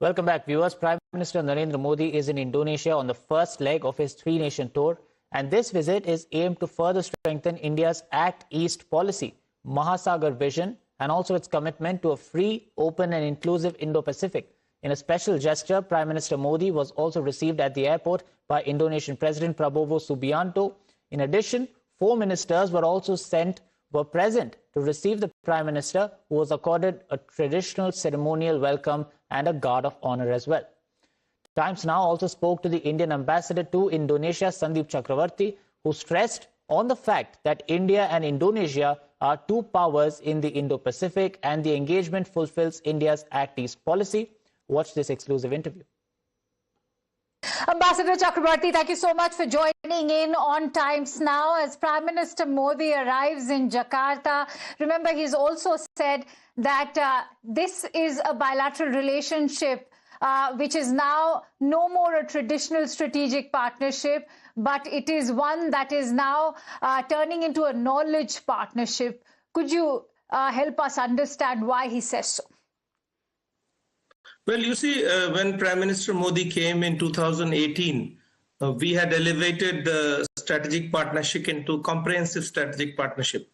Welcome back, viewers. Prime Minister Narendra Modi is in Indonesia on the first leg of his three-nation tour, and this visit is aimed to further strengthen India's Act East policy, Mahasagar vision, and also its commitment to a free, open and inclusive Indo-Pacific. In a special gesture, Prime Minister Modi was also received at the airport by Indonesian President Prabowo Subianto. In addition, 4 ministers were present to receive the Prime Minister, who was accorded a traditional ceremonial welcome and a guard of honor as well. Times Now also spoke to the Indian ambassador to Indonesia, Sandeep Chakraborty, who stressed on the fact that India and Indonesia are two powers in the Indo-Pacific and the engagement fulfills India's Act East policy. Watch this exclusive interview. Ambassador Chakraborty, thank you so much for joining in on Times Now. As Prime Minister Modi arrives in Jakarta, remember he's also said that this is a bilateral relationship which is now no more a traditional strategic partnership, but it is one that is now turning into a knowledge partnership. Could you help us understand why he says so? Well, you see, when Prime Minister Modi came in 2018, we had elevated the strategic partnership into comprehensive strategic partnership.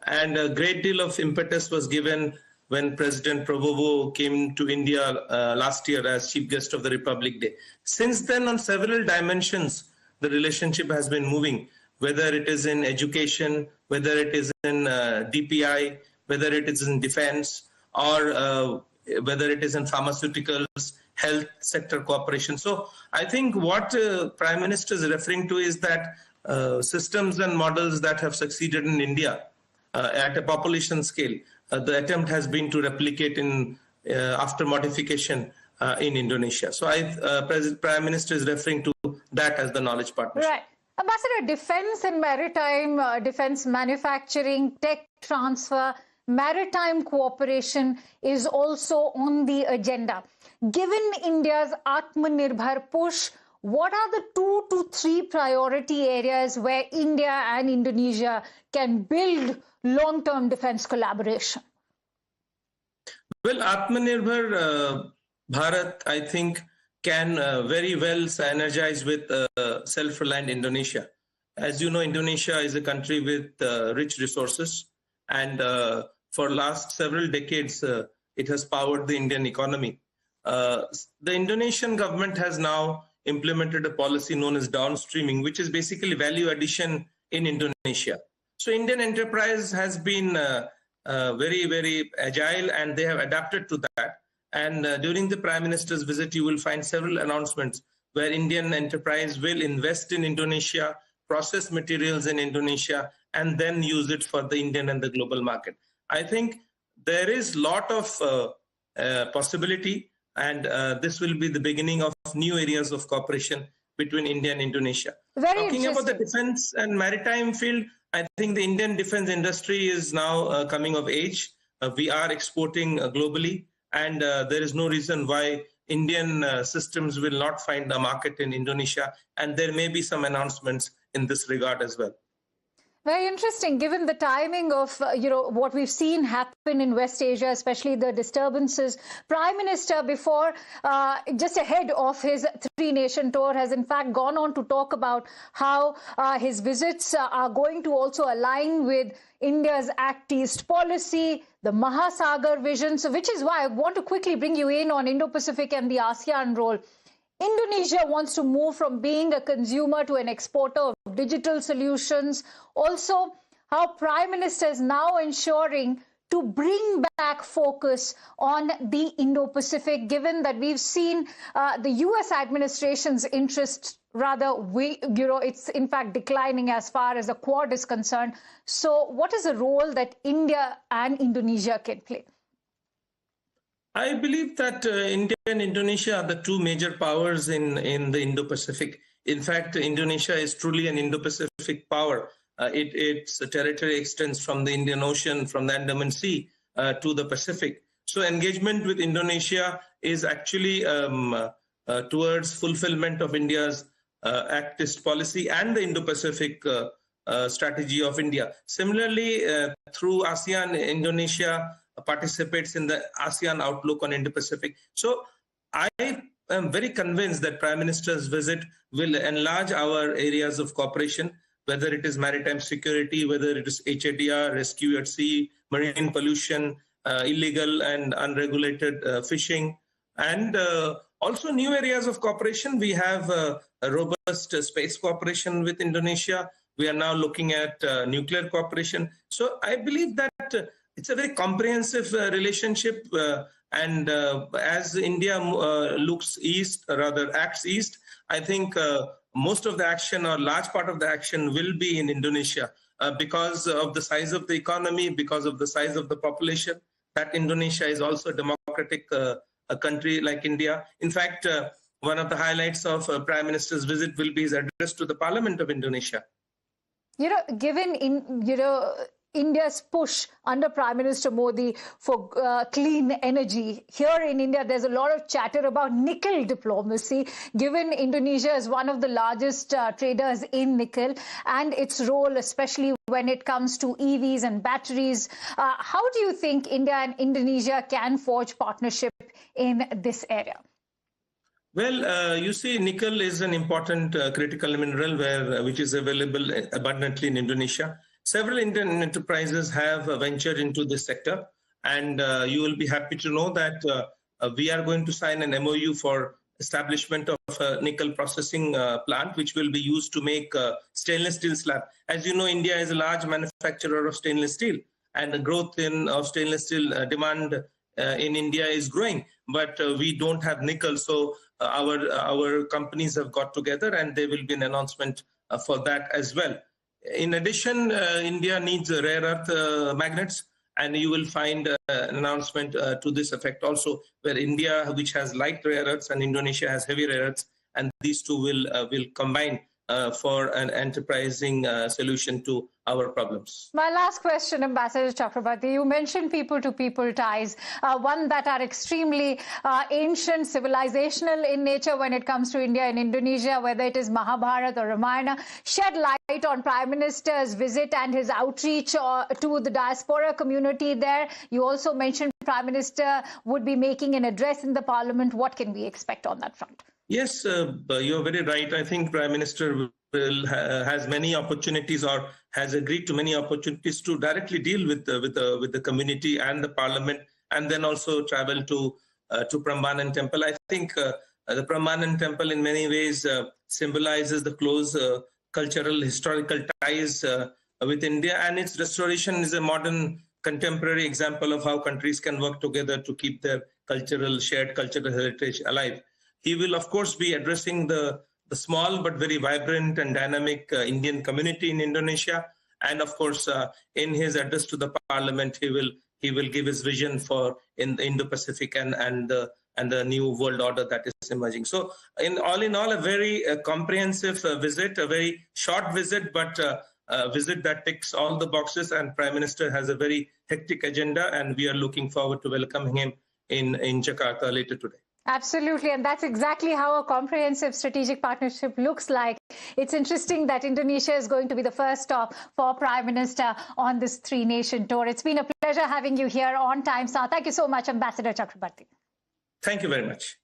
And a great deal of impetus was given when President Prabowo came to India last year as Chief Guest of the Republic Day. Since then, on several dimensions, the relationship has been moving, whether it is in education, whether it is in DPI, whether it is in defense, or whether it is in pharmaceuticals, health sector cooperation. So I think what Prime Minister is referring to is that systems and models that have succeeded in India at a population scale, the attempt has been to replicate in after modification in Indonesia. So Prime Minister is referring to that as the knowledge partnership. Right. Ambassador, defense and maritime, defense manufacturing, tech transfer, maritime cooperation is also on the agenda. Given India's Atmanirbhar push, what are the 2 to 3 priority areas where India and Indonesia can build long-term defense collaboration? Well, Atmanirbhar Bharat, I think, can very well synergize with self-reliant Indonesia. As you know, Indonesia is a country with rich resources, and for last several decades, it has powered the Indian economy. The Indonesian government has now implemented a policy known as downstreaming, which is basically value addition in Indonesia. So Indian enterprise has been very, very agile, and they have adapted to that. And during the Prime Minister's visit, you will find several announcements where Indian enterprise will invest in Indonesia, process materials in Indonesia, and then use it for the Indian and the global market. I think there is a lot of possibility, and this will be the beginning of new areas of cooperation between India and Indonesia. Talking about the defense and maritime field, I think the Indian defense industry is now coming of age. We are exporting globally, and there is no reason why Indian systems will not find a market in Indonesia, and there may be some announcements in this regard as well. Very interesting, given the timing of, what we've seen happen in West Asia, especially the disturbances. Prime Minister, before, just ahead of his three-nation tour, has in fact gone on to talk about how his visits are going to also align with India's Act East policy, the Mahasagar vision. So, which is why I want to quickly bring you in on Indo-Pacific and the ASEAN role. Indonesia wants to move from being a consumer to an exporter of digital solutions. Also, how Prime Minister is now ensuring to bring back focus on the Indo-Pacific, given that we've seen the US administration's interest it's in fact declining as far as the Quad is concerned. So what is the role that India and Indonesia can play? I believe that India and Indonesia are the two major powers in the Indo-Pacific. In fact, Indonesia is truly an Indo-Pacific power. Its territory extends from the Indian Ocean, from the Andaman Sea to the Pacific. So engagement with Indonesia is actually towards fulfillment of India's Act East policy and the Indo-Pacific strategy of India. Similarly, through ASEAN, Indonesia participates in the ASEAN outlook on Indo-Pacific. So I am very convinced that Prime Minister's visit will enlarge our areas of cooperation, whether it is maritime security, whether it is HADR, rescue at sea, marine pollution, illegal and unregulated fishing, and also new areas of cooperation. We have a robust space cooperation with Indonesia. We are now looking at nuclear cooperation. So I believe that it's a very comprehensive relationship. And as India looks east, or rather acts east, I think most of the action or large part of the action will be in Indonesia because of the size of the economy, because of the size of the population, that Indonesia is also a democratic a country like India. In fact, one of the highlights of Prime Minister's visit will be his address to the Parliament of Indonesia. Given India's push under Prime Minister Modi for clean energy, here in India, there's a lot of chatter about nickel diplomacy, given Indonesia is one of the largest traders in nickel and its role, especially when it comes to EVs and batteries. How do you think India and Indonesia can forge partnership in this area? Well, you see, nickel is an important critical mineral which is available abundantly in Indonesia. Several Indian enterprises have ventured into this sector, and you will be happy to know that we are going to sign an MOU for establishment of a nickel processing plant, which will be used to make stainless steel slab. As you know, India is a large manufacturer of stainless steel, and the growth of stainless steel demand in India is growing, but we don't have nickel. So our companies have got together, and there will be an announcement for that as well. In addition, India needs rare earth magnets, and you will find an announcement to this effect also, where India, which has light rare earths, and Indonesia has heavy rare earths, and these two will combine for an enterprising solution to our problems. My last question, Ambassador Chakraborty, you mentioned people-to-people ties, one that are extremely ancient, civilizational in nature when it comes to India and Indonesia, whether it is Mahabharata or Ramayana. Shed light on Prime Minister's visit and his outreach to the diaspora community there. You also mentioned Prime Minister would be making an address in the Parliament. What can we expect on that front? Yes, you're very right. I think Prime Minister has many opportunities, or has agreed to many opportunities to directly deal with the community and the Parliament, and then also travel to Prambanan Temple. I think the Prambanan Temple in many ways symbolizes the close cultural, historical ties with India, and its restoration is a modern, contemporary example of how countries can work together to keep their shared cultural heritage alive. He will, of course, be addressing the small but very vibrant and dynamic Indian community in Indonesia. And of course, in his address to the Parliament, he will give his vision for in the Indo-Pacific and the new world order that is emerging. So, in all, a very comprehensive visit, a very short visit, but a visit that ticks all the boxes. And Prime Minister has a very hectic agenda, and we are looking forward to welcoming him in Jakarta later today. Absolutely, and that's exactly how a comprehensive strategic partnership looks like. It's interesting that Indonesia is going to be the first stop for Prime Minister on this three-nation tour. It's been a pleasure having you here on Times Now. Thank you so much, Ambassador Chakraborty. Thank you very much.